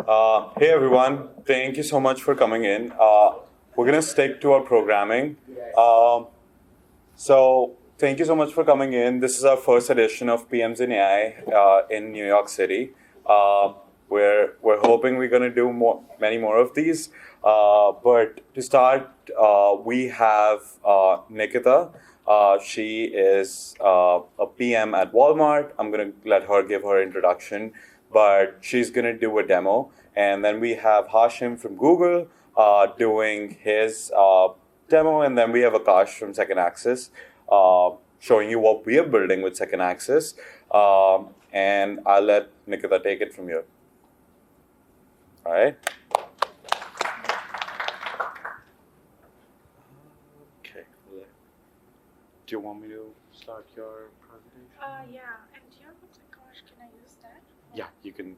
Hey everyone, thank you so much for coming in. We're gonna stick to our programming. So thank you so much for coming in. This is our first edition of PMs in AI in New York City. We're hoping we're gonna do many more of these. But to start, we have Nikita. She is a PM at Walmart. I'm gonna let her give her introduction, but she's gonna do a demo. And then we have Hashim from Google doing his demo, and then we have Akash from Second Access showing you what we are building with Second Access. And I'll let Nikita take it from here. All right. Okay. Do you want me to start your presentation? Yeah. And do you have a clicker? Can I use that? Yeah, you can.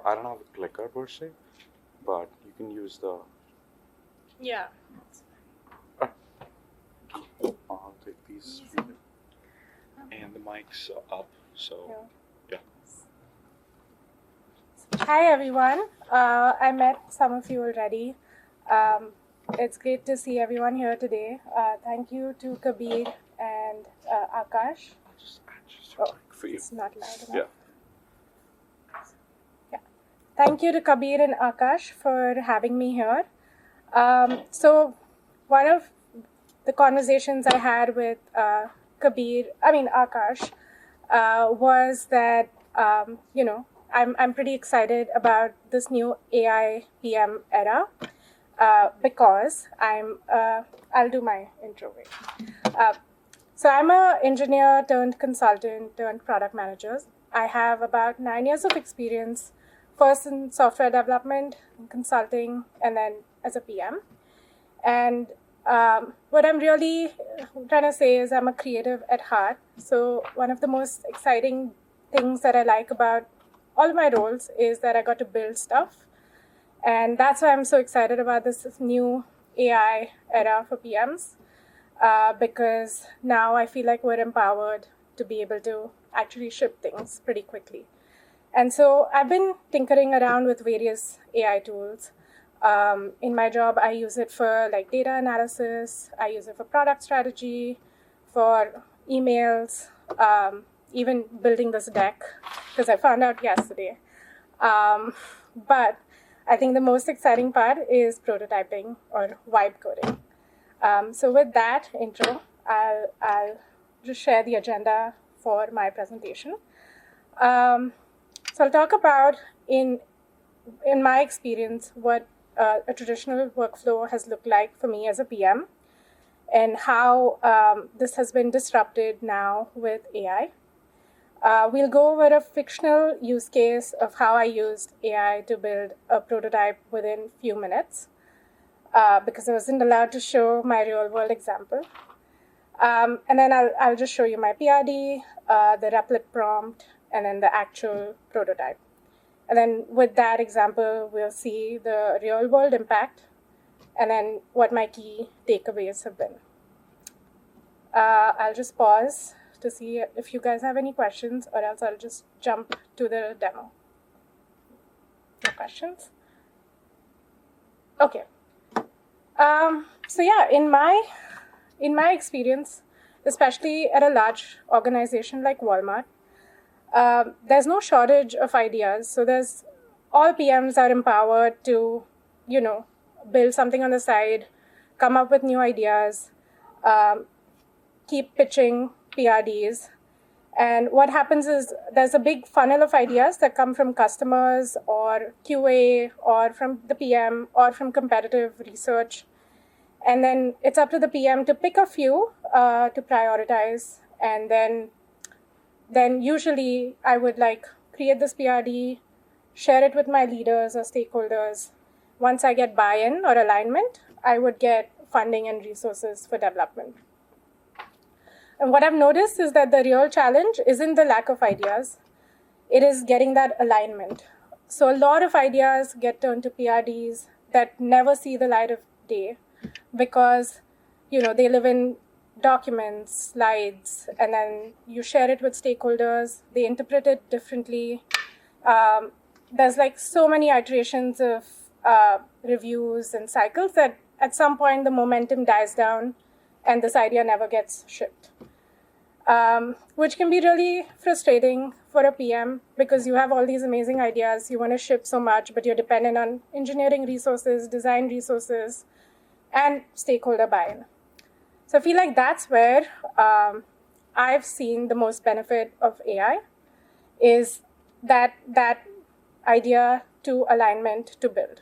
I don't have a clicker per se, but you can use the. Yeah. I'll take these. And the mic's up, so yeah. Hi everyone. I met some of you already. It's great to see everyone here today. Thank you to Kabir and Akash. I'll just adjust your mic for you. It's not loud enough. Yeah. Thank you to Kabir and Akash for having me here. So one of the conversations I had with Akash, was that, I'm pretty excited about this new AI PM era because I'll do my intro. So I'm an engineer turned consultant turned product manager. I have about 9 years of experience, first in software development, consulting, and then as a PM. And what I'm really trying to say is I'm a creative at heart. So one of the most exciting things that I like about all of my roles is that I got to build stuff. And that's why I'm so excited about this new AI era for PMs, because now I feel like we're empowered to be able to actually ship things pretty quickly. And so I've been tinkering around with various AI tools. In my job, I use it for data analysis. I use it for product strategy, for emails, even building this deck, because I found out yesterday. But I think the most exciting part is prototyping or vibe coding. So with that intro, I'll just share the agenda for my presentation. So I'll talk about, in my experience, what a traditional workflow has looked like for me as a PM, and how this has been disrupted now with AI. We'll go over a fictional use case of how I used AI to build a prototype within a few minutes, because I wasn't allowed to show my real-world example. And then I'll just show you my PRD, the replit prompt, and then the actual prototype. And then with that example, we'll see the real-world impact, and then what my key takeaways have been. I'll just pause to see if you guys have any questions, or else I'll just jump to the demo. No questions? Okay. So yeah, in my experience, especially at a large organization like Walmart, there's no shortage of ideas. So all PMs are empowered to, build something on the side, come up with new ideas, keep pitching PRDs. And what happens is there's a big funnel of ideas that come from customers or QA or from the PM or from competitive research. And then it's up to the PM to pick a few to prioritize. And then usually I would create this PRD, share it with my leaders or stakeholders. Once I get buy-in or alignment, I would get funding and resources for development. And what I've noticed is that the real challenge isn't the lack of ideas. It is getting that alignment. So a lot of ideas get turned to PRDs that never see the light of day because, they live in documents, slides, and then you share it with stakeholders. They interpret it differently. there's like so many iterations of reviews and cycles that at some point the momentum dies down and this idea never gets shipped. Which can be really frustrating for a PM because you have all these amazing ideas, you want to ship so much, but you're dependent on engineering resources, design resources, and stakeholder buy-in. So I feel like that's where I've seen the most benefit of AI is that idea to alignment to build.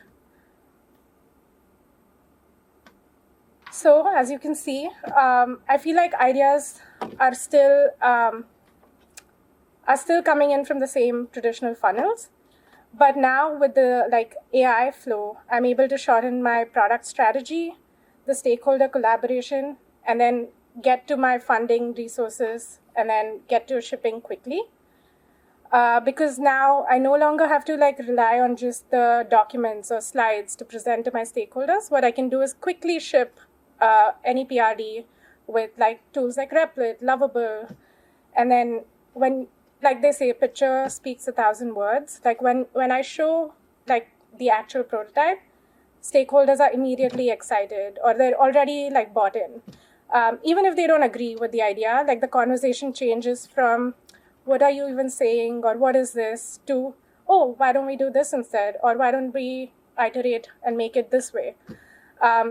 So as you can see, I feel like ideas are still coming in from the same traditional funnels, but now with the like AI flow, I'm able to shorten my product strategy, the stakeholder collaboration, and then get to my funding resources, and then get to shipping quickly. Because now I no longer have to like rely on just the documents or slides to present to my stakeholders. What I can do is quickly ship any PRD with like tools like Replit, Lovable, and then when, like they say, a picture speaks 1,000 words. Like when I show like the actual prototype, stakeholders are immediately excited or they're already like bought in. Even if they don't agree with the idea, like the conversation changes from what are you even saying or what is this to, oh, why don't we do this instead? Or why don't we iterate and make it this way?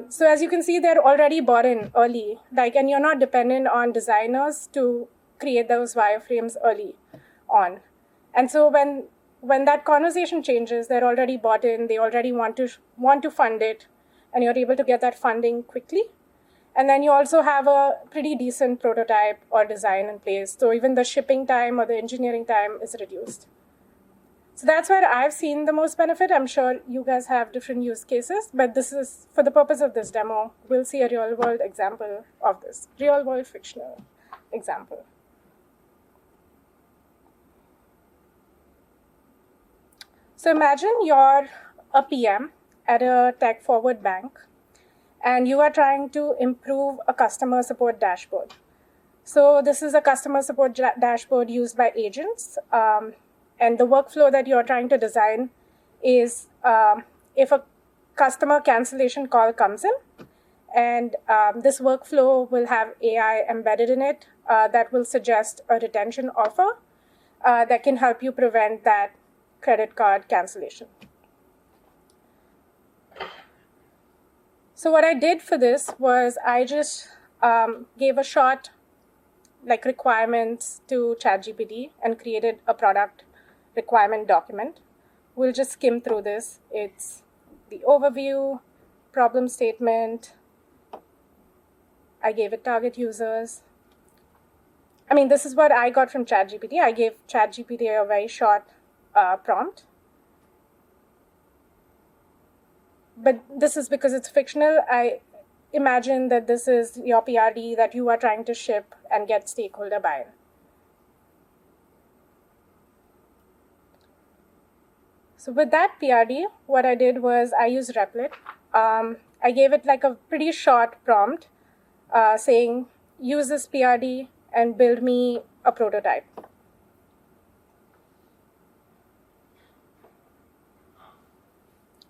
So as you can see, they're already bought in early, like, and you're not dependent on designers to create those wireframes early on. And so when that conversation changes, they're already bought in, they already want to fund it, and you're able to get that funding quickly. And then you also have a pretty decent prototype or design in place. So even the shipping time or the engineering time is reduced. So that's where I've seen the most benefit. I'm sure you guys have different use cases, but this is, for the purpose of this demo, we'll see a real-world example of this, real-world fictional example. So imagine you're a PM at a tech-forward bank, and you are trying to improve a customer support dashboard. So this is a customer support dashboard used by agents. And the workflow that you're trying to design is if a customer cancellation call comes in, and this workflow will have AI embedded in it that will suggest a retention offer that can help you prevent that credit card cancellation. So what I did for this was I just gave a short like requirements to ChatGPT and created a product requirement document. We'll just skim through this. It's the overview, problem statement. I gave it target users. I mean, this is what I got from ChatGPT. I gave ChatGPT a very short prompt. But this is because it's fictional. I imagine that this is your PRD that you are trying to ship and get stakeholder buy-in. So with that PRD, what I did was I used Replit. I gave it like a pretty short prompt saying, use this PRD and build me a prototype.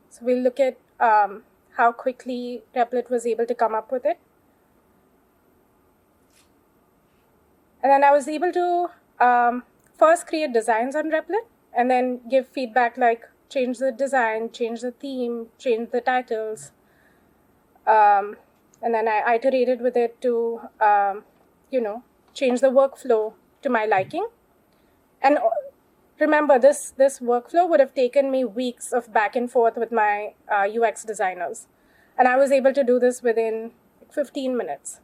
So we'll look at how quickly Replit was able to come up with it. And then I was able to first create designs on Replit, and then give feedback like change the design, change the theme, change the titles. And then I iterated with it to, change the workflow to my liking. And remember, this workflow would have taken me weeks of back and forth with my UX designers. And I was able to do this within 15 minutes.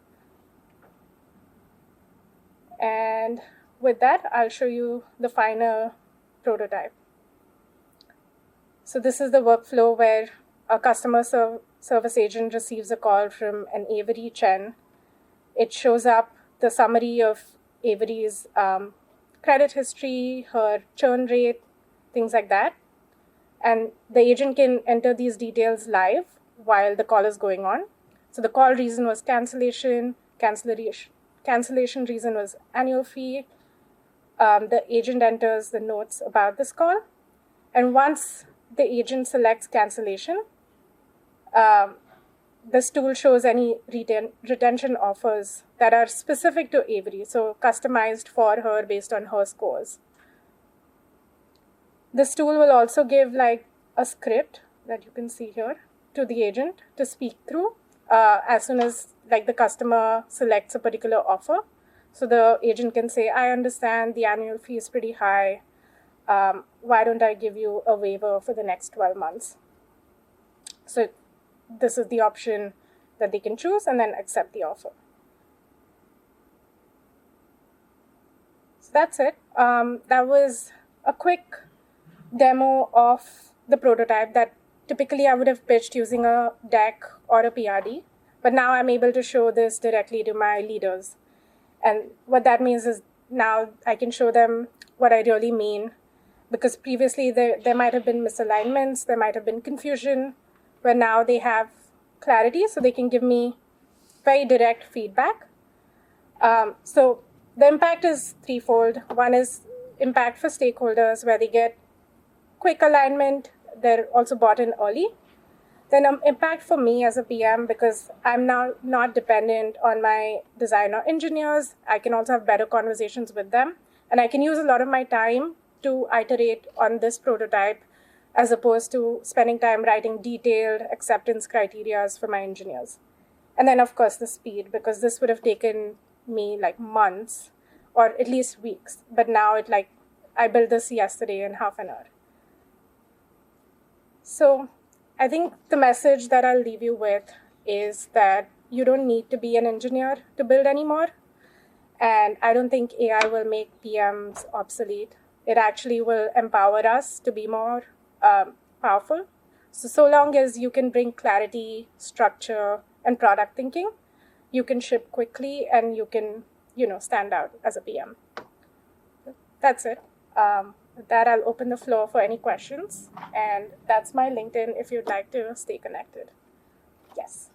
And with that, I'll show you the final prototype. So this is the workflow where a customer service agent receives a call from an Avery Chen. It shows up the summary of Avery's credit history, her churn rate, things like that. And the agent can enter these details live while the call is going on. So the call reason was cancellation reason was annual fee. The agent enters the notes about this call, And once the agent selects cancellation, this tool shows any retention offers that are specific to Avery, so customized for her based on her scores. This tool will also give like a script that you can see here to the agent to speak through as soon as like the customer selects a particular offer. So the agent can say, I understand the annual fee is pretty high. Why don't I give you a waiver for the next 12 months? So this is the option that they can choose and then accept the offer. So that's it. That was a quick demo of the prototype that typically I would have pitched using a deck or a PRD, but now I'm able to show this directly to my leaders. And what that means is now I can show them what I really mean, because previously there might have been misalignments, there might have been confusion, where now they have clarity, so they can give me very direct feedback. So the impact is threefold. One is impact for stakeholders, where they get quick alignment, they're also bought in early. Then impact for me as a PM, because I'm now not dependent on my designer engineers. I can also have better conversations with them. And I can use a lot of my time to iterate on this prototype as opposed to spending time writing detailed acceptance criteria for my engineers. And then, of course, the speed, because this would have taken me like months or at least weeks. But now I built this yesterday in half an hour. So I think the message that I'll leave you with is that you don't need to be an engineer to build anymore. And I don't think AI will make PMs obsolete. It actually will empower us to be more powerful. So long as you can bring clarity, structure, and product thinking, you can ship quickly and you can, stand out as a PM. That's it. With that, I'll open the floor for any questions. And that's my LinkedIn if you'd like to stay connected. Yes.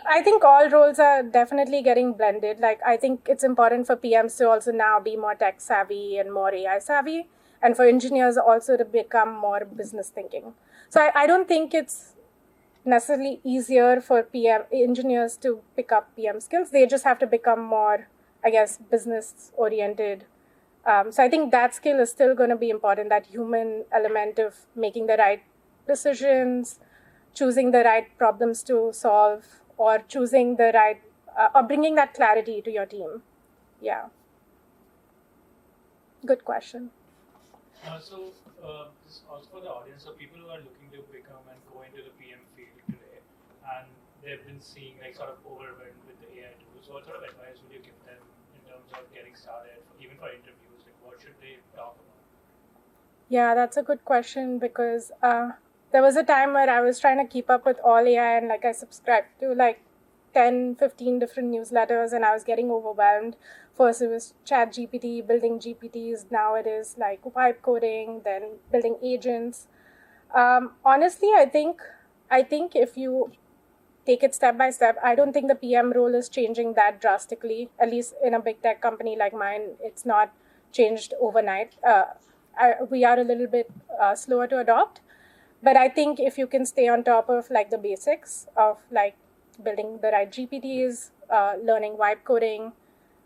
I think all roles are definitely getting blended. Like, I think it's important for PMs to also now be more tech savvy and more AI savvy, and for engineers also to become more business thinking. So I don't think it's necessarily easier for PM engineers to pick up PM skills. They just have to become more, I guess, business oriented. So I think that skill is still going to be important, that human element of making the right decisions, choosing the right problems to solve, or choosing the right, or bringing that clarity to your team. Yeah. Good question. This also for the audience, so people who are looking to become and go into the PM field today, and they've been seeing sort of overwhelmed with the AI tools, what sort of advice would you give them in terms of getting started, even for interviews? What should they talk about? Yeah, that's a good question, because there was a time where I was trying to keep up with all AI, and I subscribed to 10, 15 different newsletters, and I was getting overwhelmed. First it was ChatGPT, building GPTs. Now it is vibe coding, then building agents. Honestly, I think if you take it step by step, I don't think the PM role is changing that drastically. At least in a big tech company like mine, it's not changed overnight. We are a little bit slower to adopt. But I think if you can stay on top of the basics of building the right GPTs, learning vibe coding,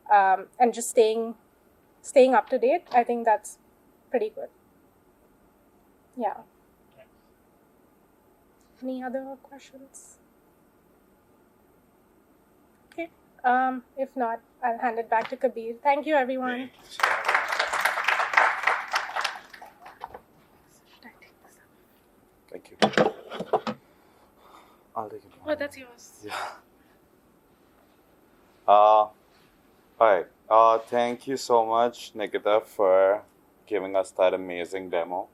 and just staying up to date, I think that's pretty good. Yeah. Thanks. Any other questions? Okay. If not, I'll hand it back to Kabir. Thank you, everyone. Thank you. I'll take it. Oh, that's yours. Yeah. All right. Thank you so much, Nikita, for giving us that amazing demo.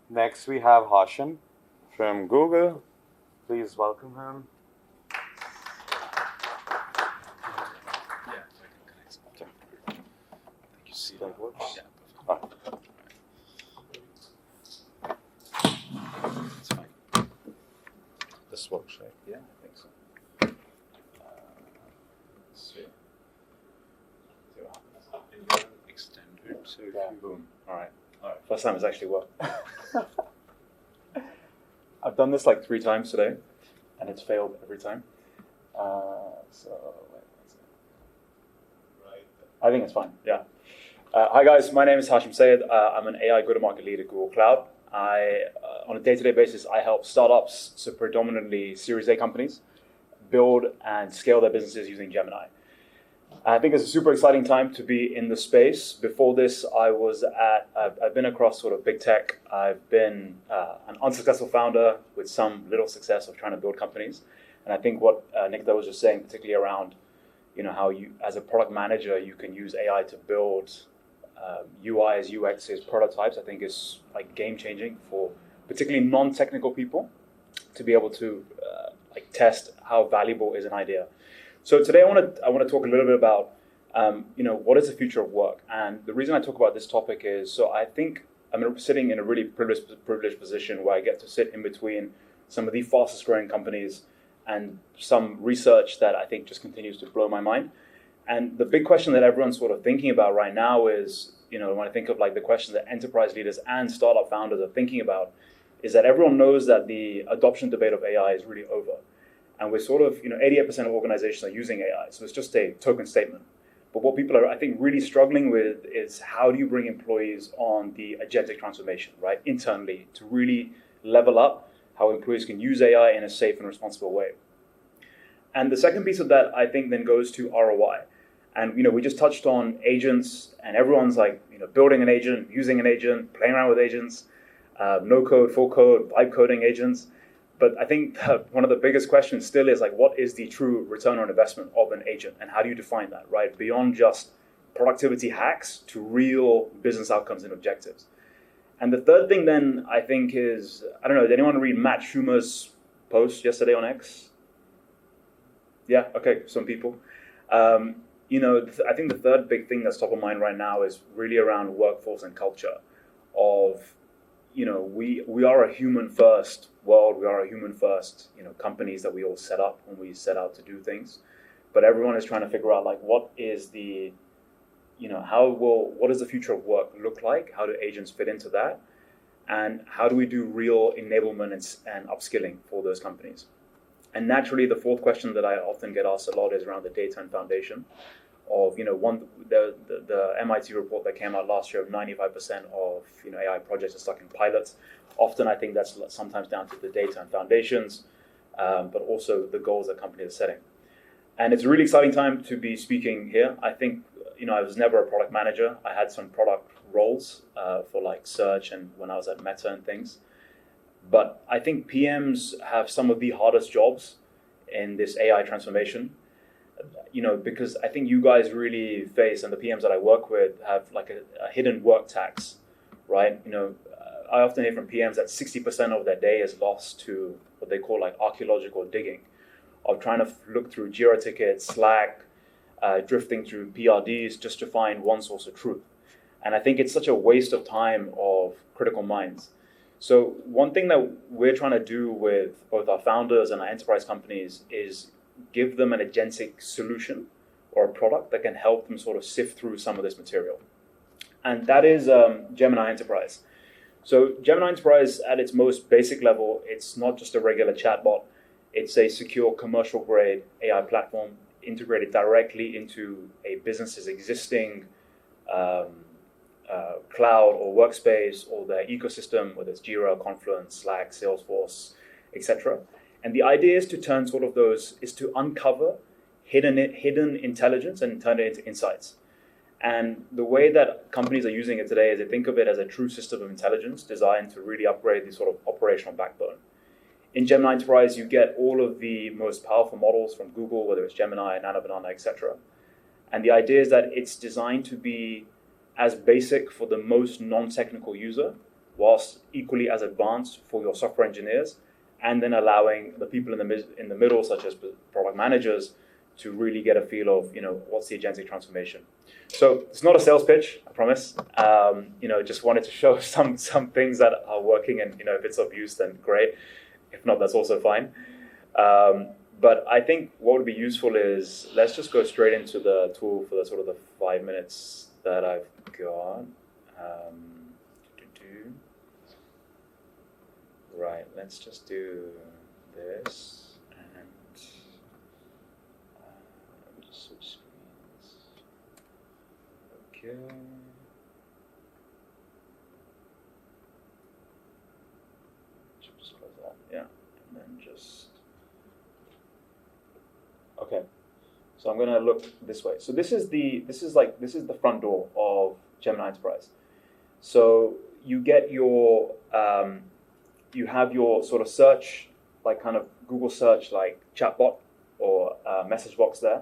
Next, we have Hashim from Google. Please welcome him. Yeah, if I can connect. Okay. You see That works? Yeah, perfect. All right. works, right? Yeah, I think so. Let's see. See what happens. Extended. So if Yeah, you boom. All right. First time it's actually worked. I've done this like 3 times today, and it's failed every time. I think it's fine. Yeah. Hi guys, my name is Hashim Sayed. I'm an AI go-to-market lead at Google Cloud. On a day-to-day basis, I help startups, so predominantly Series A companies, build and scale their businesses using Gemini. I think it's a super exciting time to be in the space. Before this, I've been across sort of big tech. I've been an unsuccessful founder with some little success of trying to build companies. And I think what Nikita was just saying, particularly around, how you, as a product manager, you can use AI to build UIs, UXs, prototypes, I think is like game changing for particularly non-technical people to be able to test how valuable is an idea. So today I want to talk a little bit about what is the future of work, and the reason I talk about this topic is I think I'm sitting in a really privileged position where I get to sit in between some of the fastest growing companies and some research that I think just continues to blow my mind. And the big question that everyone's sort of thinking about right now is, when I think of like the question that enterprise leaders and startup founders are thinking about, is that everyone knows that the adoption debate of AI is really over. And we're sort of, 88% of organizations are using AI. So it's just a token statement. But what people are, I think, really struggling with is how do you bring employees on the agentic transformation, right, internally, to really level up how employees can use AI in a safe and responsible way. And the second piece of that, I think, then goes to ROI. And, we just touched on agents, and everyone's like, building an agent, using an agent, playing around with agents, no code, full code, vibe coding agents. But I think one of the biggest questions still is like, what is the true return on investment of an agent, and how do you define that, right? Beyond just productivity hacks to real business outcomes and objectives. And the third thing then I think is, I don't know, did anyone read Matt Schumer's post yesterday on X? Yeah, okay, some people. I think the third big thing that's top of mind right now is really around workforce and culture of, we are a human first world. We are a human first, companies that we all set up when we set out to do things. But everyone is trying to figure out what is the, what does the future of work look like? How do agents fit into that? And how do we do real enablement and upskilling for those companies? And naturally, the fourth question that I often get asked a lot is around the data and foundation of, the MIT report that came out last year of 95% of, AI projects are stuck in pilots. Often I think that's sometimes down to the data and foundations, but also the goals that companies are setting. And it's a really exciting time to be speaking here. I think, I was never a product manager. I had some product roles for like search and when I was at Meta and things. But I think PMs have some of the hardest jobs in this AI transformation, because I think you guys really face, and the PMs that I work with have like a hidden work tax, right? I often hear from PMs that 60% of their day is lost to what they call like archaeological digging, of trying to look through Jira tickets, Slack, drifting through PRDs just to find one source of truth. And I think it's such a waste of time of critical minds. So one thing that we're trying to do with both our founders and our enterprise companies is give them an agentic solution or a product that can help them sort of sift through some of this material. And that is Gemini Enterprise. So Gemini Enterprise, at its most basic level, it's not just a regular chatbot. It's a secure commercial-grade AI platform integrated directly into a business's existing cloud or workspace or their ecosystem, whether it's Jira, Confluence, Slack, Salesforce, etc. And the idea is to turn is to uncover hidden intelligence and turn it into insights. And the way that companies are using it today is they think of it as a true system of intelligence designed to really upgrade the sort of operational backbone. In Gemini Enterprise, you get all of the most powerful models from Google, whether it's Gemini, Nano Banana, etc. And the idea is that it's designed to be as basic for the most non-technical user, whilst equally as advanced for your software engineers, and then allowing the people in the middle, such as product managers, to really get a feel of, what's the agentic transformation. So it's not a sales pitch, I promise. Just wanted to show some things that are working, and if it's of use, then great. If not, that's also fine. But I think what would be useful is, let's just go straight into the tool for the sort of the 5 minutes that I've got. Right, let's just do this and just switch screens. Okay. Just close that, yeah, and then just. Okay, so I'm gonna look this way. So this is the front door of Gemini Enterprise. So you get your you have your sort of search, like kind of Google search, like chatbot or message box there.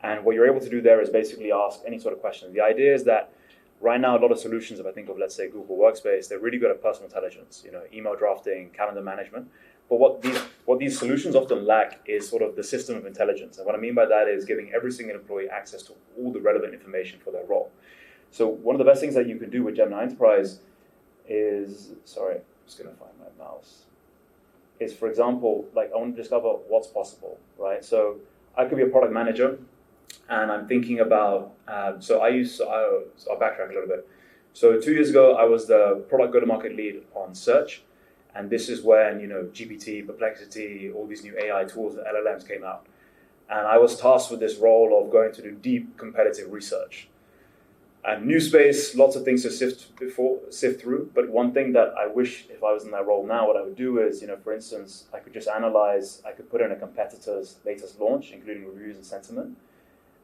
And what you're able to do there is basically ask any sort of question. The idea is that right now, a lot of solutions, if I think of, let's say, Google Workspace, they're really good at personal intelligence, email drafting, calendar management. But what these solutions often lack is sort of the system of intelligence. And what I mean by that is giving every single employee access to all the relevant information for their role. So one of the best things that you can do with Gemini Enterprise is, sorry, I'm just going to find my mouse, is, for example, like I want to discover what's possible, right? So I could be a product manager, and I'm thinking about, so I'll backtrack a little bit. So 2 years ago, I was the product go-to-market lead on search, and this is when, GPT, Perplexity, all these new AI tools and LLMs came out. And I was tasked with this role of going to do deep competitive research. And new space, lots of things to sift through. But one thing that I wish, if I was in that role now, what I would do is, for instance, I could just analyze, I could put in a competitor's latest launch, including reviews and sentiment.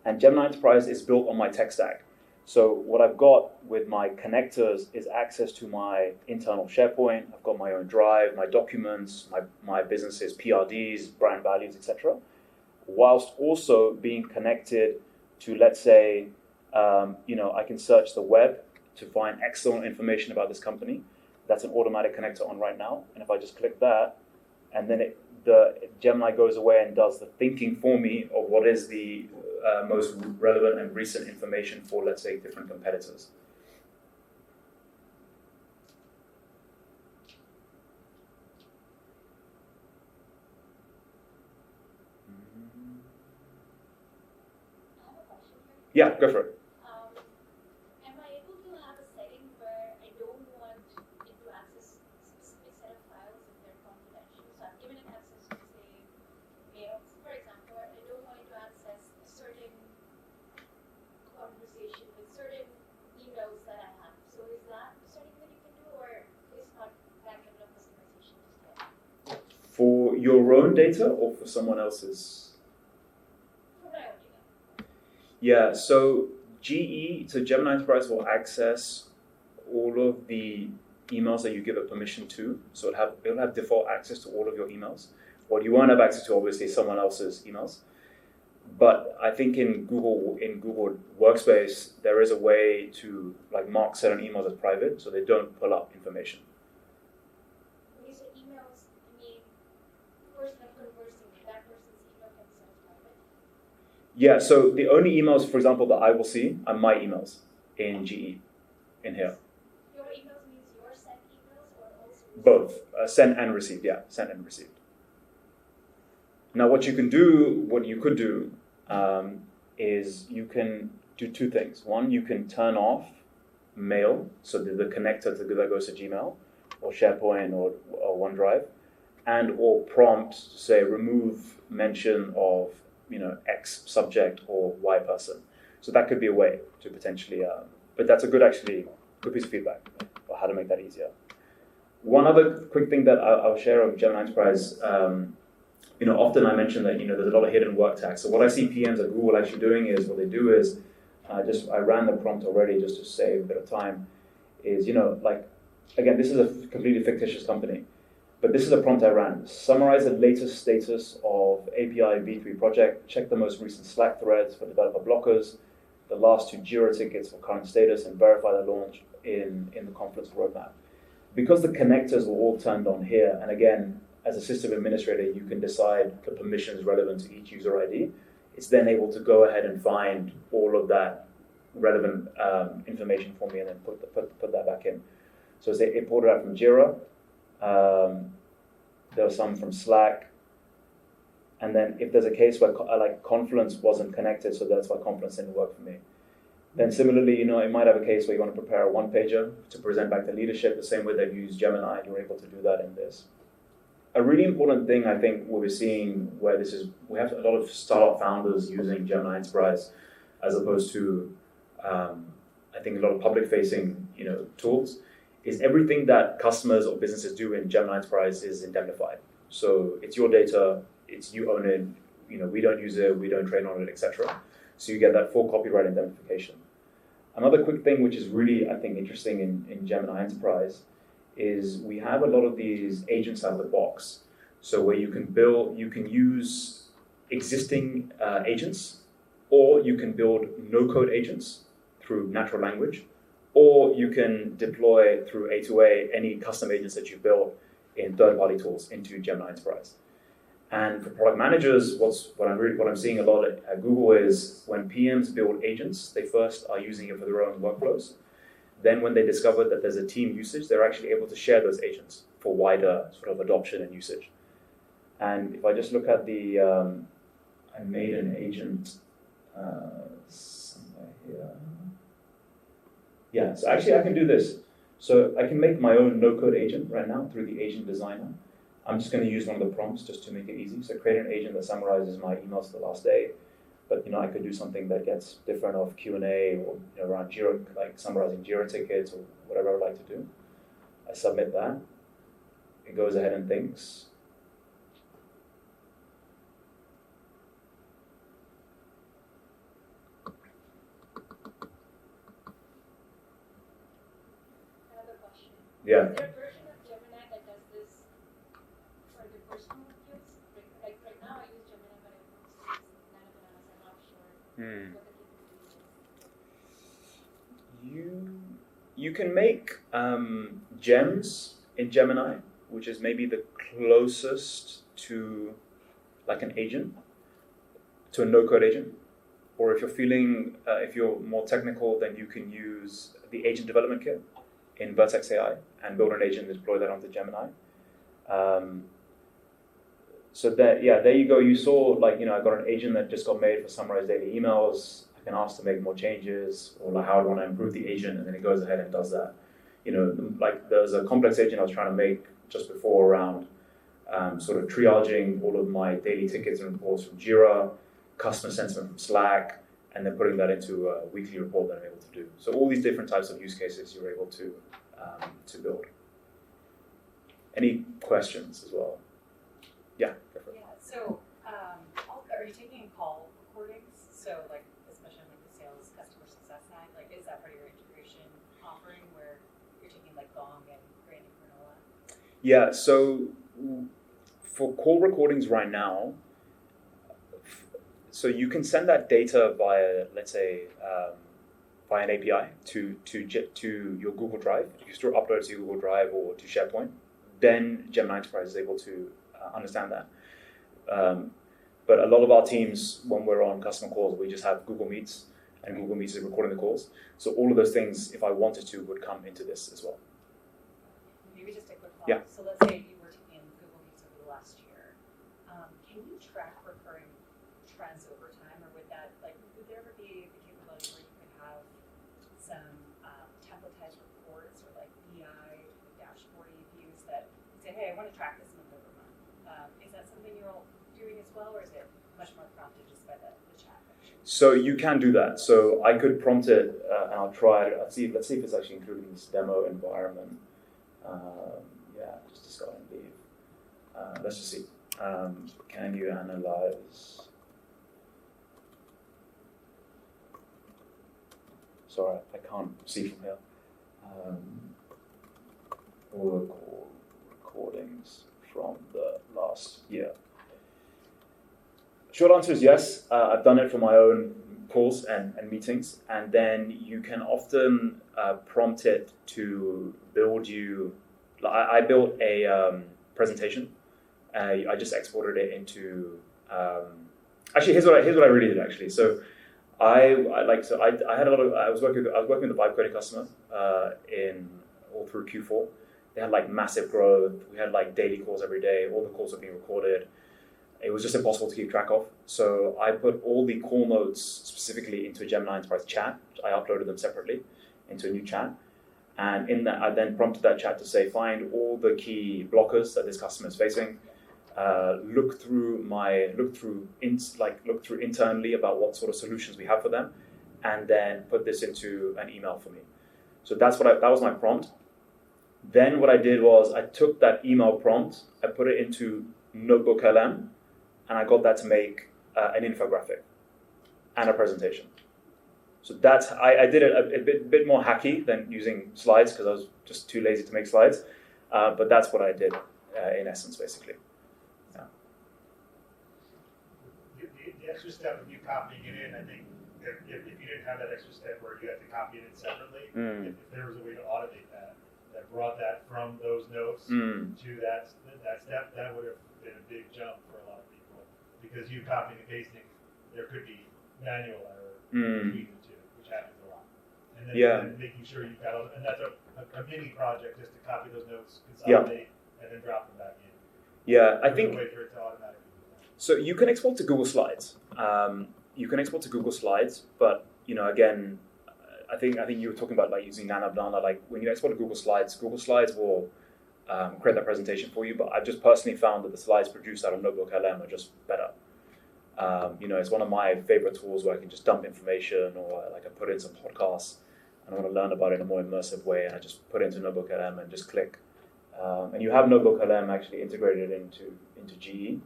And Gemini Enterprise is built on my tech stack. So what I've got with my connectors is access to my internal SharePoint. I've got my own Drive, my documents, my business's PRDs, brand values, etc. Whilst also being connected to, let's say, I can search the web to find excellent information about this company. That's an automatic connector on right now. And if I just click that, and then the Gemini goes away and does the thinking for me of what is the most relevant and recent information for, let's say, different competitors. Yeah, go for it. Am I able to have a setting where I don't want it to access a specific set of files if they're confidential? So I've given it access to, say, mails, for example. I don't want it to access a certain conversation with certain emails that I have. So is that a setting that you can do, or is not that level of customization just yet? For your own data or for someone else's? Yeah, so Gemini Enterprise will access all of the emails that you give it permission to. So it'll have default access to all of your emails. What you won't have access to, obviously, is someone else's emails. But I think in Google Workspace, there is a way to mark certain emails as private, so they don't pull up information. When you say emails, I mean the person I'm conversing with, that person's email can be set as private. Yeah, so the only emails, for example, that I will see are my emails in GE, in here. Your emails means your sent emails or also received? Both, sent and received, yeah, sent and received. Now, what you could do is you can do two things. One, you can turn off mail, so the connector that goes to Gmail or SharePoint or OneDrive, and or prompt, say, remove mention of X subject or Y person. So that could be a way to potentially, but that's a good piece of feedback on how to make that easier. One other quick thing that I'll share of Gemini Enterprise, often I mention that, there's a lot of hidden work tags. So what I see PMs at Google actually doing is, what they do is, I ran the prompt already just to save a bit of time, is, again, this is a completely fictitious company. But this is a prompt I ran. Summarize the latest status of API V3 project, check the most recent Slack threads for developer blockers, the last 2 Jira tickets for current status, and verify the launch in the conference roadmap. Because the connectors were all turned on here, and again, as a system administrator, you can decide the permissions relevant to each user ID, it's then able to go ahead and find all of that relevant information for me and then put that back in. So it pulled it out from Jira. There was some from Slack, And then if there's a case where like Confluence wasn't connected, so that's why Confluence didn't work for me. Then similarly, it might have a case where you want to prepare a one-pager to present back to leadership the same way they've used Gemini. You're able to do that in this. A really important thing I think what we're seeing where we have a lot of startup founders using Gemini Enterprise as opposed to I think a lot of public-facing tools is everything that customers or businesses do in Gemini Enterprise is indemnified. So it's your data, you own it. We don't use it, we don't train on it, etc. So you get that full copyright indemnification. Another quick thing which is really, I think, interesting in Gemini Enterprise is we have a lot of these agents out of the box. So where you can use existing agents, or you can build no-code agents through natural language, or you can deploy through A2A any custom agents that you build in third-party tools into Gemini Enterprise. And for product managers, what I'm seeing a lot at Google is when PMs build agents, they first are using it for their own workflows. Then when they discover that there's a team usage, they're actually able to share those agents for wider sort of adoption and usage. And if I just look at I made an agent somewhere here. Yeah, so actually I can do this. So I can make my own no-code agent right now through the agent designer. I'm just going to use one of the prompts just to make it easy. So create an agent that summarizes my emails for the last day. But I could do something that gets different of Q&A or around Jira, like summarizing Jira tickets or whatever I would like to do. I submit that. It goes ahead and thinks. Another question. Yeah. Is there a version of Gemini that does this for the personal use? Like right now I use Gemini, but I don't use none of it, I'm not sure what the capability is. You can make gems in Gemini, which is maybe the closest to like an agent, to a no-code agent. Or if you're more technical, then you can use the agent development kit in Vertex AI and build an agent and deploy that onto Gemini. So there you go. You saw I got an agent that just got made for summarize daily emails. I can ask to make more changes or how I want to improve the agent, and then it goes ahead and does that. There's a complex agent I was trying to make just before around sort of triaging all of my daily tickets and reports from Jira, customer sentiment from Slack, and then putting that into a weekly report that I'm able to do. So all these different types of use cases you're able to build. Any questions as well? Yeah. Yeah. So, are you taking call recordings? So, especially on the sales customer success side, is that part of your integration offering where you're taking Gong and Granny Granola? Yeah. So for call recordings right now, so you can send that data via, let's say, via an API to your Google Drive. If you still upload it to your Google Drive or to SharePoint, then Gemini Enterprise is able to understand that. But a lot of our teams, when we're on customer calls, we just have Google Meets, and Google Meets is recording the calls. So all of those things, if I wanted to, would come into this as well. Maybe just a quick follow-up. Yeah. So let's say you were taking Google Meets over the last year. Can you track recurring trends over time, or would there ever be the capability where you could have some templatized reports or BI dashboarding views that say, hey, I want to track this month over month? Is that something you're all doing as well, or is it much more prompted just by the chat function? So you can do that. So I could prompt it, and I'll try it. Let's see if it's actually included in this demo environment. Just to start and leave. Let's just see. Can you analyze? Sorry, I can't see from here. All the call recordings from the last year. Short answer is yes. I've done it for my own calls and meetings, and then you can often prompt it to build you. I built a presentation. I just exported it into. Actually, here's what I really did. Actually, so I had a lot of. I was working with a vibe coding customer in all through Q4. They had massive growth. We had daily calls every day. All the calls were being recorded. it was just impossible to keep track of. So I put all the call notes specifically into a Gemini Enterprise chat. I uploaded them separately into a new chat. And in that, I then prompted that chat to say, find all the key blockers that this customer is facing. Look through internally about what sort of solutions we have for them, and then put this into an email for me. So that was my prompt. Then what I did was I took that email prompt, I put it into Notebook LM, and I got that to make an infographic and a presentation. So I did it a bit more hacky than using slides because I was just too lazy to make slides. But that's what I did in essence, basically. Yeah. The extra step of you copying it in, I think if you didn't have that extra step where you had to copy it in separately, if there was a way to automate that brought that from those notes to that step, that would have been a big jump for a lot of people. Because you copying and pasting, there could be manual error between the two, which happens a lot. And then making sure you've got, and that's a mini project just to copy those notes, consolidate, and then drop them back in. Yeah, I think. Wait for it to automatically do that. So you can export to Google Slides. But again, I think you were talking about like using Nana Banana. Like when you export to Google Slides will create that presentation for you. But I've just personally found that the slides produced out of Notebook LM are just better. It's one of my favorite tools where I can just dump information, or like I put in some podcasts and I want to learn about it in a more immersive way, and I just put it into Notebook LM and just click. And you have Notebook LM actually integrated into GE,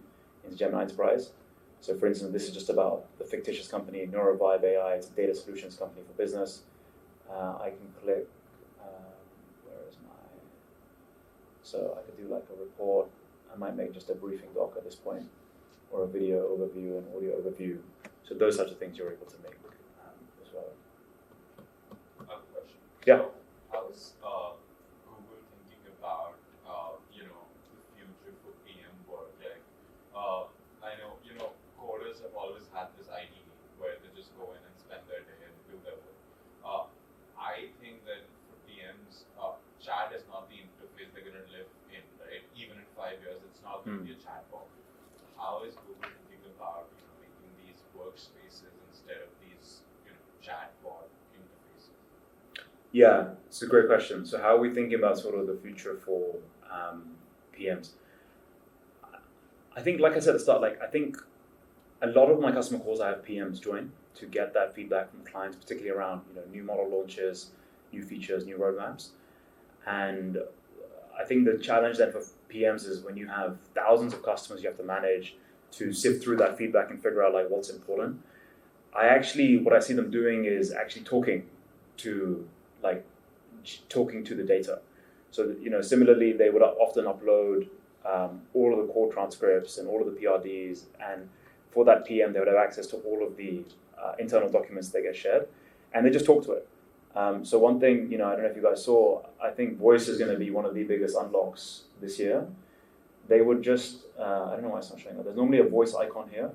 into Gemini Enterprise. So for instance, this is just about the fictitious company, NeuroVibe AI. It's a data solutions company for business. I can click, so I could do like a report. I might make just a briefing doc at this point, or a video overview, an audio overview. So those types of things you're able to make as well. I have a question. Yeah. So how is Google thinking about the future for PM work? Like I know coders have always had this idea where they just go in and spend their day and do their work. I think that for PMs, chat is not the interface they're going to live in, right? Even in 5 years, it's not going to be a chatbot. How is Google thinking about making these workspaces instead of these chatbot interfaces? Yeah, it's a great question. So how are we thinking about sort of the future for PMs? I think, like I said at the start, I think a lot of my customer calls I have PMs join to get that feedback from clients, particularly around new model launches, new features, new roadmaps. And I think the challenge then for PMs is when you have thousands of customers you have to manage, to sift through that feedback and figure out what's important. What I see them doing is actually talking to the data. So similarly, they would often upload all of the call transcripts and all of the PRDs, and for that PM, they would have access to all of the internal documents that get shared, and they just talk to it. So one thing, I don't know if you guys saw, I think voice is going to be one of the biggest unlocks this year. They would just, I don't know why it's not showing up. There's normally a voice icon here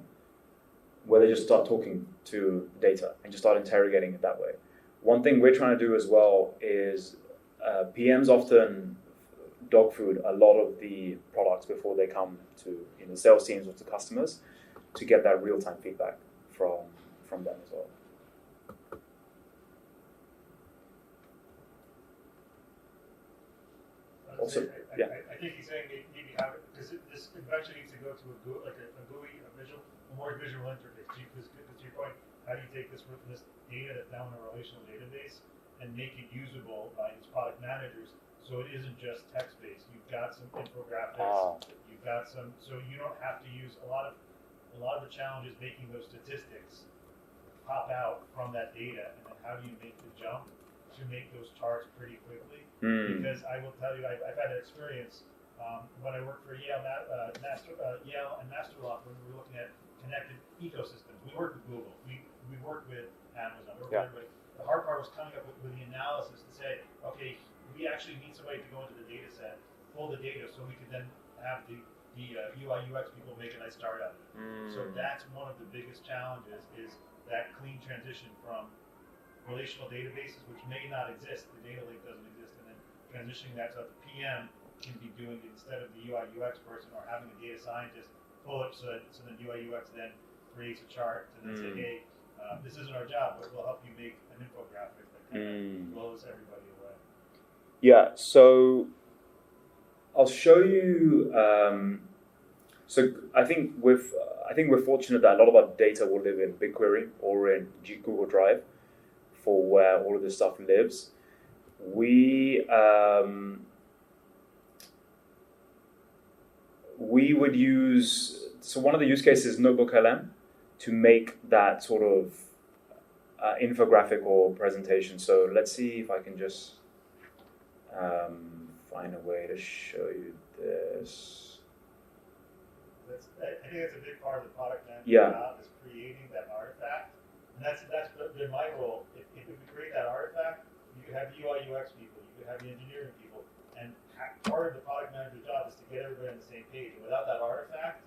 where they just start talking to data and just start interrogating it that way. One thing we're trying to do as well is PMs often dog food a lot of the products before they come to the sales teams or to customers, to get that real-time feedback from them as well. Also, yeah. I think he's saying maybe have it, because this eventually needs to go to a GUI, a more visual interface. Because to your point, how do you take this data that's now in a relational database and make it usable by these product managers, so it isn't just text-based? You've got some infographics. You've got some, so you don't have to use a lot of the challenges making those statistics pop out from that data, and then how do you make the jump to make those charts pretty quickly? Because I will tell you, I've had an experience when I worked for Yale and Master Law, when we were looking at connected ecosystems. We worked with Google, we worked with Amazon, we worked with everybody. The hard part was coming up with the analysis to say, okay, we actually need somebody to go into the data set, pull the data, so we could then have the UI UX people make a nice start out of it. So that's one of the biggest challenges, is that clean transition from relational databases, which may not exist, the data lake doesn't exist, and then transitioning that so that the PM can be doing it instead of the UI UX person, or having a data scientist pull it so then UI UX then creates a chart and then say, Mm. hey, this isn't our job, but we'll help you make an infographic that kind of blows everybody away. Yeah, so I'll show you. So I think we're fortunate that a lot of our data will live in BigQuery or in Google Drive, for where all of this stuff lives. We would use, so one of the use cases is Notebook LM to make that sort of infographic or presentation. So let's see if I can just find a way to show you this. I think that's a big part of the product management Yeah. job, is creating that artifact. And that's been my role. If we create that artifact, you could have the UI UX people, you could have the engineering people, and part of the product manager's job is to get everybody on the same page. And without that artifact,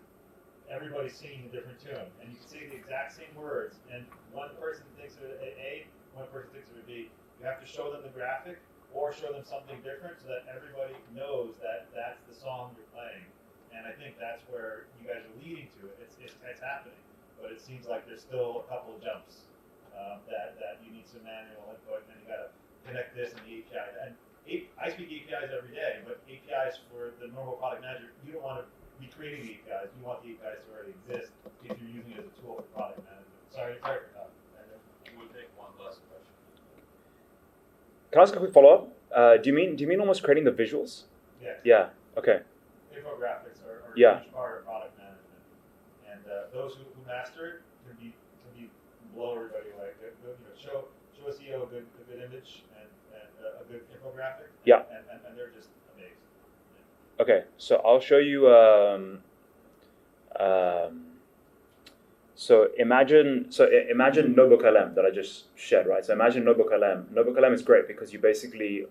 everybody's singing a different tune, and you can say the exact same words, and one person thinks of it A, one person thinks of it B. You have to show them the graphic or show them something different so that everybody knows that that's the song you're playing. And I think that's where you guys are leading to it. It's happening, but it seems like there's still a couple of jumps that you need some manual input, and you got to connect this and the API. And I speak APIs every day, but APIs for the normal product manager, you don't want to be creating the APIs. You want the APIs to already exist if you're using it as a tool for product management. Sorry for talking. We'll take one last question. Can I ask a quick follow-up? Do you mean almost creating the visuals? Yeah. Yeah. Okay. Infographics are a Yeah. huge part of product management, and those who master it can be blow everybody away. Show a CEO a good image and a good infographic. Yeah. And they're just amazed. Okay. So I'll show you. So imagine Notebook LM that I just shared, right? So imagine Notebook LM. Notebook LM is great because you basically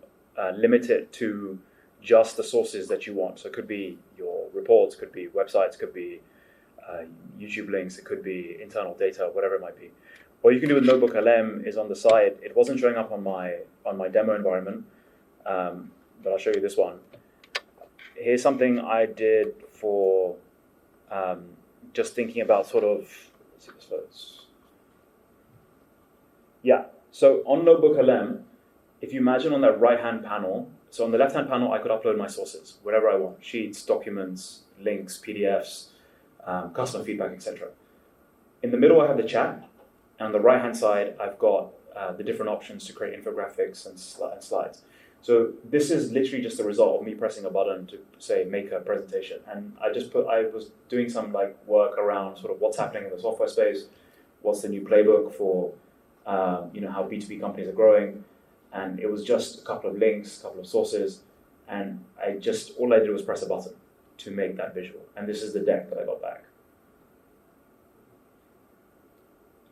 limit it to just the sources that you want. So it could be your reports, could be websites, could be YouTube links, it could be internal data, whatever it might be. What you can do with Notebook LM is on the side. It wasn't showing up on my demo environment, but I'll show you this one. Here's something I did for just thinking about sort of. Let's see this first. Yeah. So on Notebook LM, if you imagine on that right-hand panel. So on the left-hand panel, I could upload my sources, whatever I want: sheets, documents, links, PDFs, customer feedback, etc. In the middle, I have the chat, and on the right-hand side, I've got the different options to create infographics and slides. So this is literally just the result of me pressing a button to say make a presentation, and I was doing some work around sort of what's happening in the software space, what's the new playbook for how B2B companies are growing. And it was just a couple of links, a couple of sources, and all I did was press a button to make that visual. And this is the deck that I got back.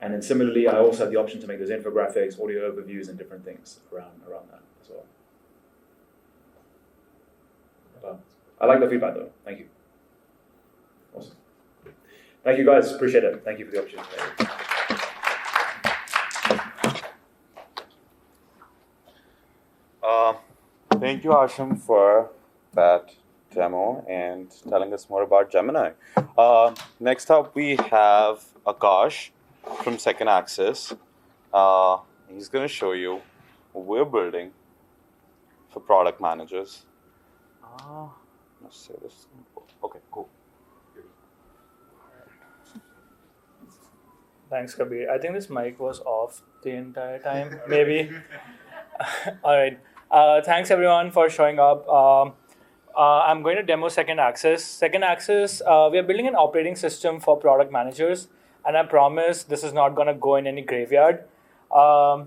And then similarly, I also had the option to make those infographics, audio overviews, and different things around that as well. But I like the feedback though. Thank you. Awesome. Thank you guys. Appreciate it. Thank you for the opportunity. Thank you, Ashim, for that demo and telling us more about Gemini. Next up, we have Akash from Second Axis. He's going to show you what we're building for product managers. Let's say this. Okay, cool. Thanks, Kabir. I think this mic was off the entire time, maybe. All right. Thanks, everyone, for showing up. I'm going to demo Second Axis. Second Axis, we are building an operating system for product managers, and I promise this is not going to go in any graveyard. So,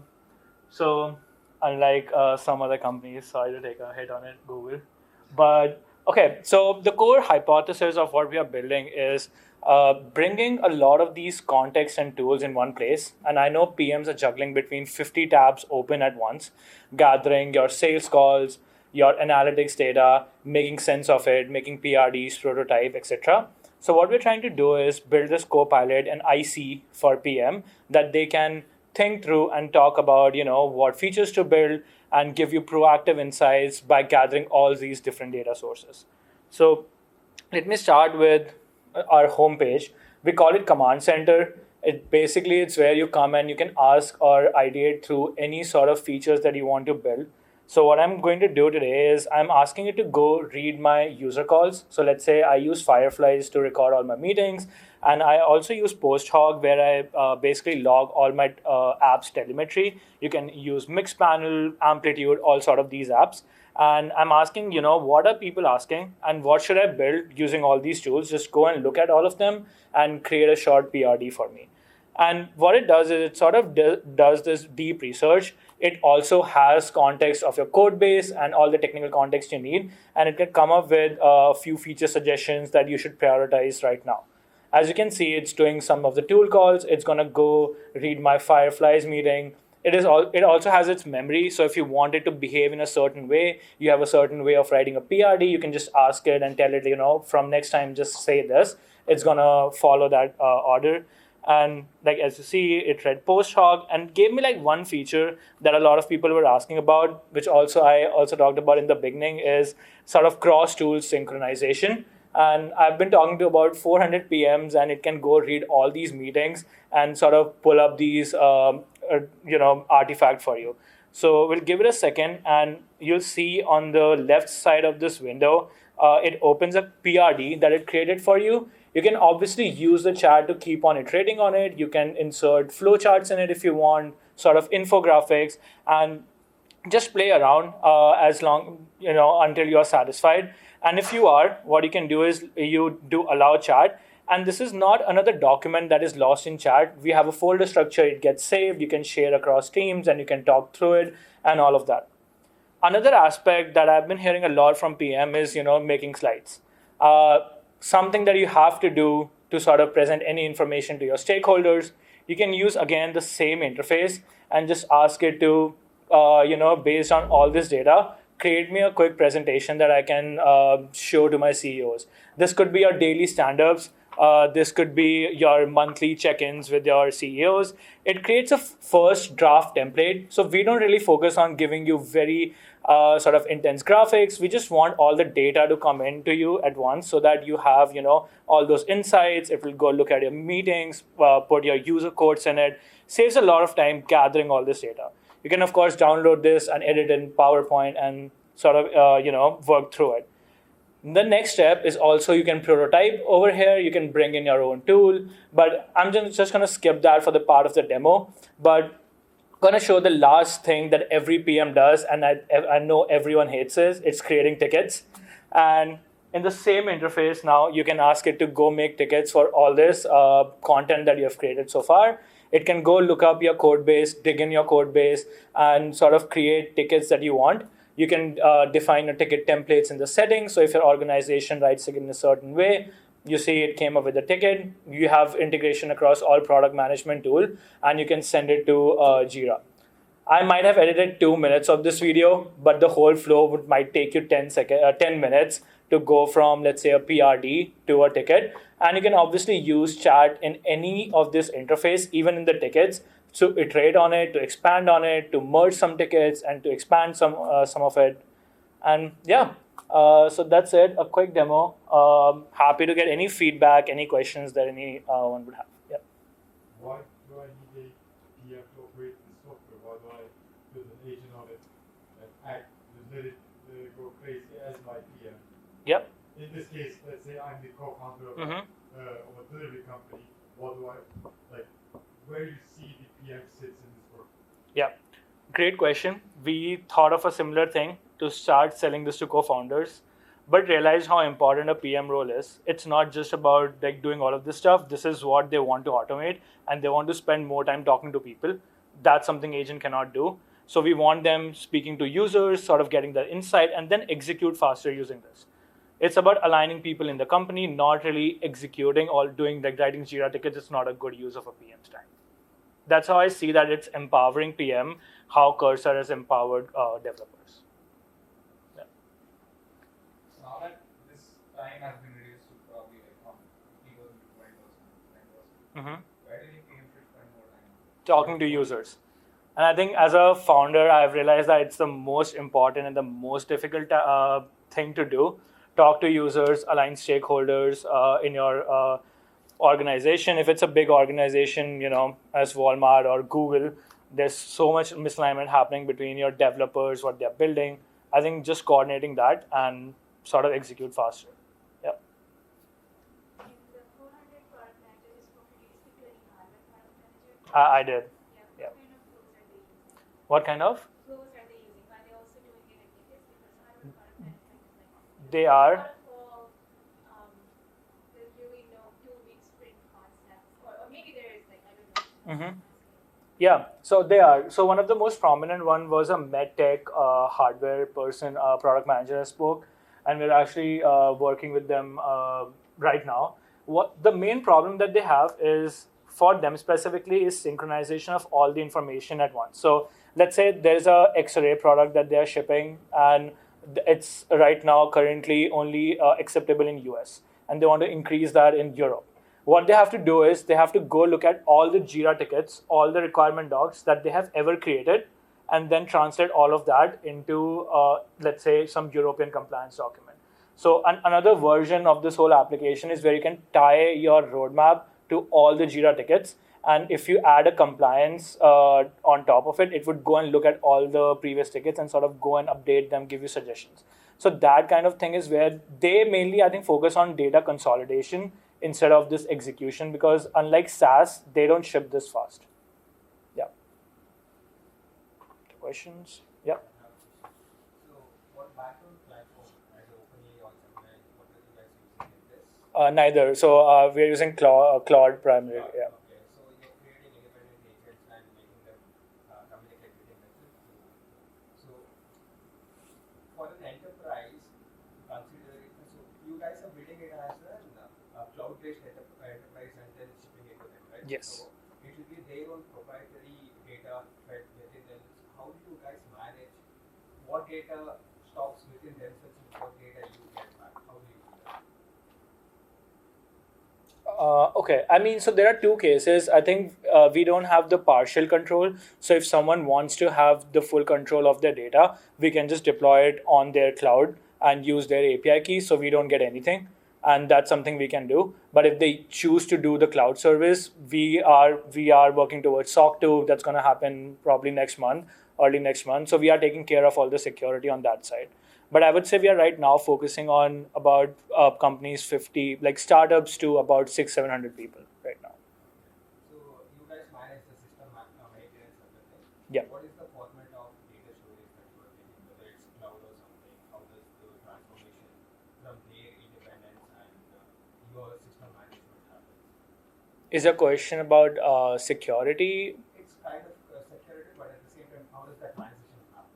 unlike some other companies, sorry to take a hit on it, Google. But, okay, so the core hypothesis of what we are building is bringing a lot of these contexts and tools in one place. And I know PMs are juggling between 50 tabs open at once, gathering your sales calls, your analytics data, making sense of it, making PRDs, prototype, etc. So what we're trying to do is build this Copilot and IC for PM that they can think through and talk about, what features to build and give you proactive insights by gathering all these different data sources. So let me start with our homepage. We call it Command Center. It's where you come and you can ask or ideate through any sort of features that you want to build. So what I'm going to do today is I'm asking it to go read my user calls. So let's say I use Fireflies to record all my meetings, and I also use PostHog where I basically log all my apps telemetry. You can use Mixpanel, Amplitude, all sort of these apps. And I'm asking, what are people asking and what should I build using all these tools? Just go and look at all of them and create a short PRD for me. And what it does is it sort of does this deep research. It also has context of your code base and all the technical context you need. And it can come up with a few feature suggestions that you should prioritize right now. As you can see, it's doing some of the tool calls. It's going to go read my Fireflies meeting. It also has its memory. So if you want it to behave in a certain way, you have a certain way of writing a PRD, you can just ask it and tell it, from next time, just say this. It's going to follow that order. And like as you see, it read PostHog and gave me like one feature that a lot of people were asking about, which I also talked about in the beginning, is sort of cross-tool synchronization. And I've been talking to about 400 PMs, and it can go read all these meetings and sort of pull up these artifact for you. So we'll give it a second, and you'll see on the left side of this window, it opens a PRD that it created for you. You can obviously use the chat to keep on iterating on it. You can insert flowcharts in it if you want, sort of infographics, and just play around as long, until you're satisfied. And if you are, what you can do is you do allow chat. And this is not another document that is lost in chat. We have a folder structure. It gets saved. You can share across teams and you can talk through it and all of that. Another aspect that I've been hearing a lot from PM is, making slides. Something that you have to do to sort of present any information to your stakeholders. You can use, again, the same interface and just ask it to, based on all this data, create me a quick presentation that I can show to my CEOs. This could be your daily stand-ups. This could be your monthly check-ins with your CEOs. It creates a first draft template. So we don't really focus on giving you very sort of intense graphics. We just want all the data to come into you at once so that you have, all those insights. It will go look at your meetings, put your user codes in it. Saves a lot of time gathering all this data. You can, of course, download this and edit in PowerPoint and sort of, work through it. The next step is also you can prototype over here. You can bring in your own tool, but I'm just going to skip that for the part of the demo. But going to show the last thing that every PM does, and I know everyone hates it. It's creating tickets. And in the same interface now, you can ask it to go make tickets for all this content that you have created so far. It can go look up your code base, dig in your code base, and sort of create tickets that you want. You can define your ticket templates in the settings. So if your organization writes it in a certain way, you see it came up with a ticket. You have integration across all product management tool, and you can send it to Jira. I might have edited 2 minutes of this video, but the whole flow might take you 10 minutes to go from, let's say, a PRD to a ticket. And you can obviously use chat in any of this interface, even in the tickets, to iterate on it, to expand on it, to merge some tickets, and to expand some of it. And yeah, so that's it, a quick demo. Happy to get any feedback, any questions that anyone would have. Yeah. Why do I need a PM to operate the software? Why do I build an agent on it and act, let it go crazy as my PM? Yep. In this case, let's say I'm the co-founder of a delivery company. What do I, where do you see the PM sits in this work? Yeah, great question. We thought of a similar thing to start selling this to co-founders, but realized how important a PM role is. It's not just about doing all of this stuff. This is what they want to automate, and they want to spend more time talking to people. That's something agent cannot do. So we want them speaking to users, sort of getting their insight, and then execute faster using this. It's about aligning people in the company, not really executing or doing writing Jira tickets. It's not a good use of a PM's time. That's how I see that it's empowering PM, how Cursor has empowered developers. Yeah. Now that this time has been reduced to probably from 50% to 20%, 10%, where do you think PM should spend more time? Talking to users. And I think as a founder, I've realized that it's the most important and the most difficult thing to do, talk to users, align stakeholders in your organization. If it's a big organization, as Walmart or Google, there's so much misalignment happening between your developers, what they're building. I think just coordinating that and sort of execute faster. Yeah. And the 400 product manager is for reducing to any hardware product manager? I did. Yeah. Yeah. What kind of flows are they using? What kind of? Flows are they using? Are they also doing it like this? Because hardware product management is like They are. waterfall, there's really no 2 week sprint concepts, or maybe there is, like, I don't know. Mm-hmm. Yeah, so they are. So one of the most prominent one was a medtech hardware person, product manager I spoke, and we're actually working with them right now. What the main problem that they have is for them specifically is synchronization of all the information at once. So let's say there's a X-ray product that they are shipping, and it's right now currently only acceptable in US, and they want to increase that in Europe. What they have to do is they have to go look at all the Jira tickets, all the requirement docs that they have ever created, and then translate all of that into, let's say, some European compliance document. So another version of this whole application is where you can tie your roadmap to all the Jira tickets. And if you add a compliance on top of it, it would go and look at all the previous tickets and sort of go and update them, give you suggestions. So that kind of thing is where they mainly, I think, focus on data consolidation instead of this execution, because unlike SaaS, they don't ship this fast. Yeah. Questions? Yeah. So, what background platform as OpenAI or something? What are you guys using in this? Neither. So we're using Claude primarily. Yeah. Okay, so you're creating independent agents and making them communicate within themselves. So, for an enterprise, consider it. So, you guys are building it as a cloud-based enterprise and then shipping it to them, right? Yes. So, it will be their own proprietary data fed within them. How do you guys manage what data stops within themselves and what data you get back? How do you do that? Okay, I mean, so there are two cases. I think we don't have the partial control. So if someone wants to have the full control of their data, we can just deploy it on their cloud and use their API key, so we don't get anything. And that's something we can do. But if they choose to do the cloud service, we are working towards SOC 2. That's going to happen probably next month, early next month. So we are taking care of all the security on that side. But I would say we are right now focusing on about companies 50, like startups to about 600-700 people right now. So you guys manage the system maintenance of the thing. Yeah. What is the format of data storage that you are taking, whether it's cloud or something? How does the transformation from their independence and your system management happen? Is a question about security? It's kind of security, but at the same time, how does that transition happen?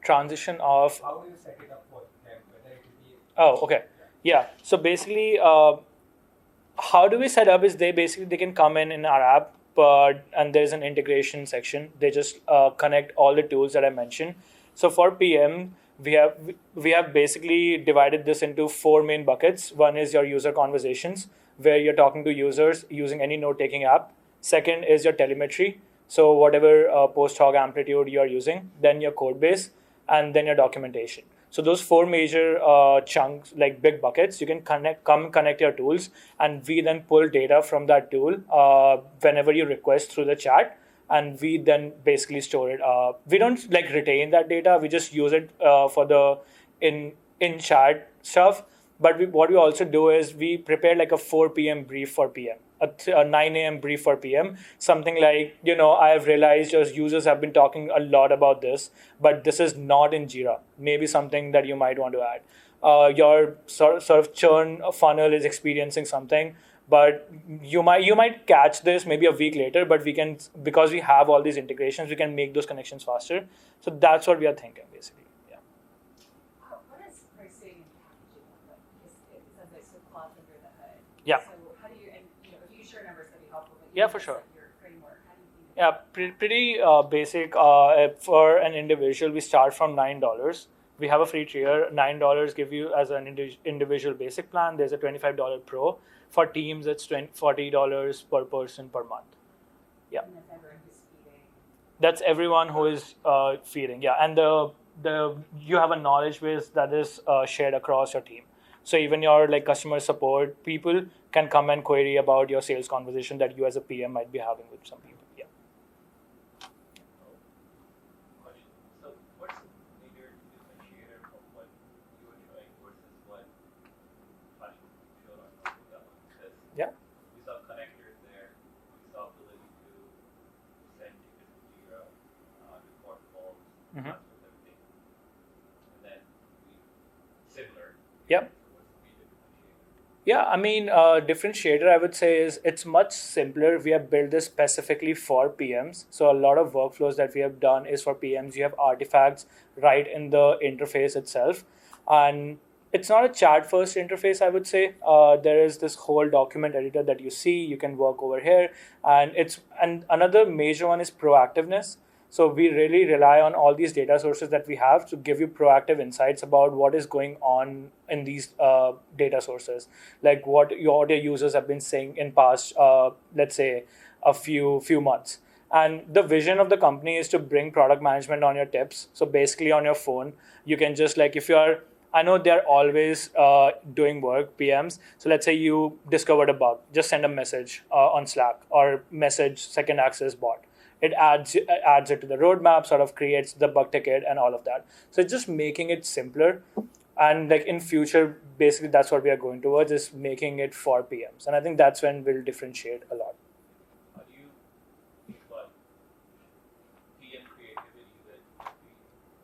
Transition of... How do you set it up for them, whether it will be... Oh, okay. Yeah. So basically, how do we set up is they can come in our app, and there's an integration section. They just connect all the tools that I mentioned. So for PM, we have basically divided this into 4 main buckets. One is your user conversations, where you're talking to users using any note-taking app. Second is your telemetry. So whatever post hoc amplitude you're using, then your code base, and then your documentation. So those 4 major chunks, like big buckets, you can connect your tools, and we then pull data from that tool whenever you request through the chat, and we then basically store it. We don't like retain that data; we just use it for the in chat stuff. But what we also do is we prepare like a 4 p.m. brief for PM, a 9 a.m. brief for PM. Something like, I have realized your users have been talking a lot about this, but this is not in Jira. Maybe something that you might want to add. Your sort of churn funnel is experiencing something, but you might catch this maybe a week later. But we can, because we have all these integrations, we can make those connections faster. So that's what we are thinking basically. What is pricing and packaging look like? Because it sounds like so cloth under the hood. Yeah. So how do you, and if you share numbers, that'd be helpful. But Yeah, for sure. Your framework, how do you do Yeah, that? pretty basic. For an individual, we start from $9. We have a free tier. $9 give you as an individual basic plan. There's a $25 pro. For teams, it's $40 per person per month. Yeah. And that's everyone who's feeding. That's everyone who is feeding. Yeah, and you have a knowledge base that is shared across your team. So even your like customer support people can come and query about your sales conversation that you as a PM might be having with some people. Yeah. Question. So what's the major differentiator from what you were trying versus what Hashim showed on the one? Because Yeah. we saw connectors there, we saw ability to send tickets to Jira, report calls, Mhm. transfer everything, and then we similar. Yep. So what's the major differentiator? Yeah, I mean, differentiator I would say is it's much simpler. We have built this specifically for PMs. So a lot of workflows that we have done is for PMs. You have artifacts right in the interface itself, and it's not a chat first interface. I would say there is this whole document editor that you see. You can work over here, and another major one is proactiveness. So we really rely on all these data sources that we have to give you proactive insights about what is going on in these data sources, like what your users have been saying in past, let's say, a few months. And the vision of the company is to bring product management on your tips. So basically, on your phone, you can just like if you are. I know they're always doing work, PMs. So let's say you discovered a bug, just send a message on Slack or message second access bot. It adds it to the roadmap, sort of creates the bug ticket and all of that. So it's just making it simpler, and like in future, basically that's what we are going towards, is making it for PMs, and I think that's when we'll differentiate a lot. How do you think about PM creativity that we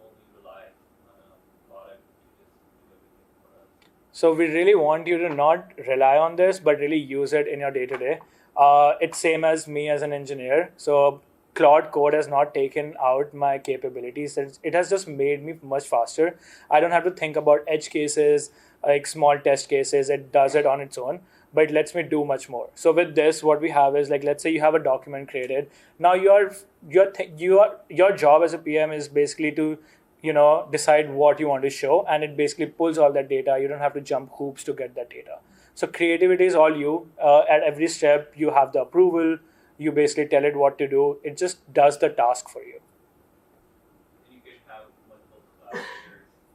only rely on a product to just do everything for us? So we really want you to not rely on this, but really use it in your day to day. It's same as me as an engineer. So Claude Code has not taken out my capabilities. It has just made me much faster. I don't have to think about edge cases, like small test cases. It does it on its own, but it lets me do much more. So with this, what we have is like, let's say you have a document created. Now your job as a PM is basically to decide what you want to show, and it basically pulls all that data. You don't have to jump hoops to get that data. So creativity is all you. At every step, you have the approval. You basically tell it what to do. It just does the task for you. And you can have multiple collaborators.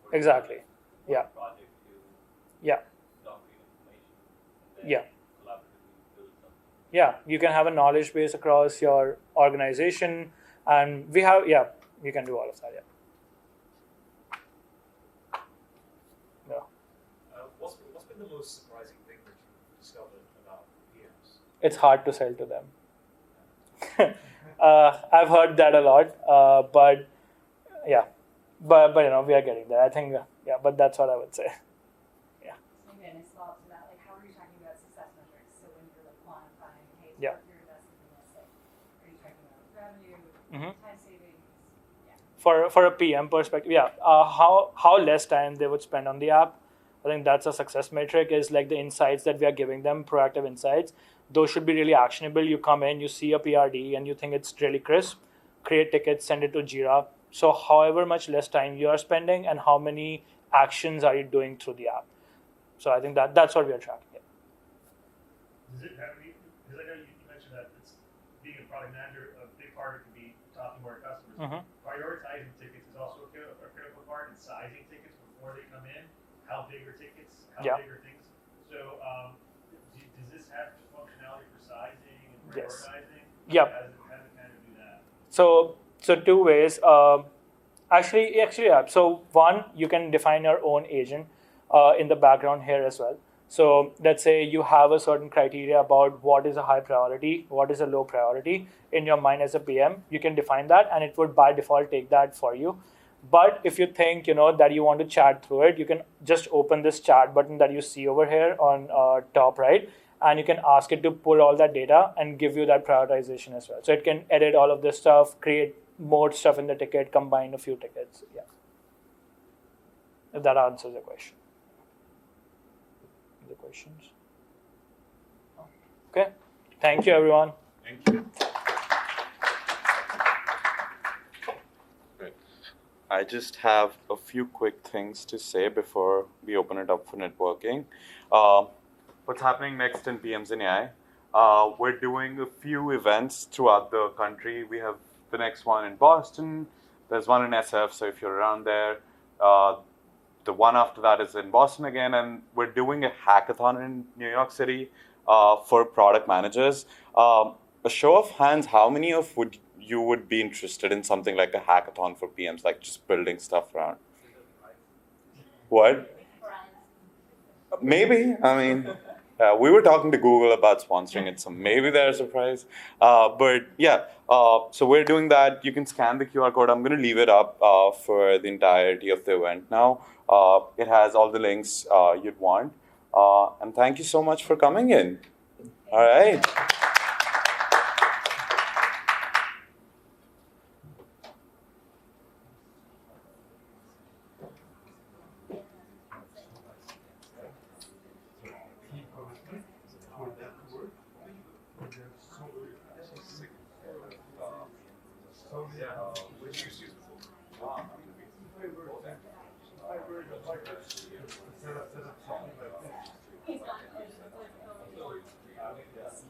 working Exactly. on one Yeah. project to Yeah. document information and then Yeah. collaboratively build something. Yeah, you can have a knowledge base across your organization, and you can do all of that. Yeah. What's been the most surprising thing that you've discovered about PMs? It's hard to sell to them. I've heard that a lot, but we are getting there. I think but that's what I would say. Maybe a nice follow-up to that, like how are you talking about success metrics? So when you're like quantifying, hey, it's Yeah. worth your investment in this, like, are you talking about revenue, Mhm. time savings? Yeah. For a PM perspective, how less time they would spend on the app. I think that's a success metric, is like the insights that we are giving them, proactive insights. Those should be really actionable. You come in, you see a PRD, and you think it's really crisp, create tickets, send it to Jira. So however much less time you are spending and how many actions are you doing through the app. So I think that's what we are tracking. Yeah. Does it have any, because I know you mentioned that it's being a product manager, a big part of it can be talking to our customers. Mhm. Prioritizing tickets is also a critical part, and sizing tickets before they come in. How big are tickets? How Yeah. big are things? So, does this have functionality for sizing and Yes. prioritizing? Yep. How does it kind of do that? So two ways. Actually, yeah. So one, you can define your own agent in the background here as well. So let's say you have a certain criteria about what is a high priority, what is a low priority in your mind as a PM. You can define that, and it would by default take that for you. But if you think that you want to chat through it, you can just open this chat button that you see over here on top right, and you can ask it to pull all that data and give you that prioritization as well. So it can edit all of this stuff, create more stuff in the ticket, combine a few tickets. Yeah. If that answers your question. Other questions? Okay. Thank you, everyone. Thank you. Great. I just have a few quick things to say before we open it up for networking. What's happening next in PMs in AI? We're doing a few events throughout the country. We have the next one in Boston, There's one in SF, so if you're around there. The one after that is in Boston again, and we're doing a hackathon in New York City for product managers. A show of hands, how many of you would be interested in something like a hackathon for PMs, like just building stuff around? What? Maybe. I mean, we were talking to Google about sponsoring it, so maybe they're a surprise. But yeah, so we're doing that. You can scan the QR code. I'm going to leave it up for the entirety of the event now. It has all the links you'd want. And thank you so much for coming in. All right. Yes.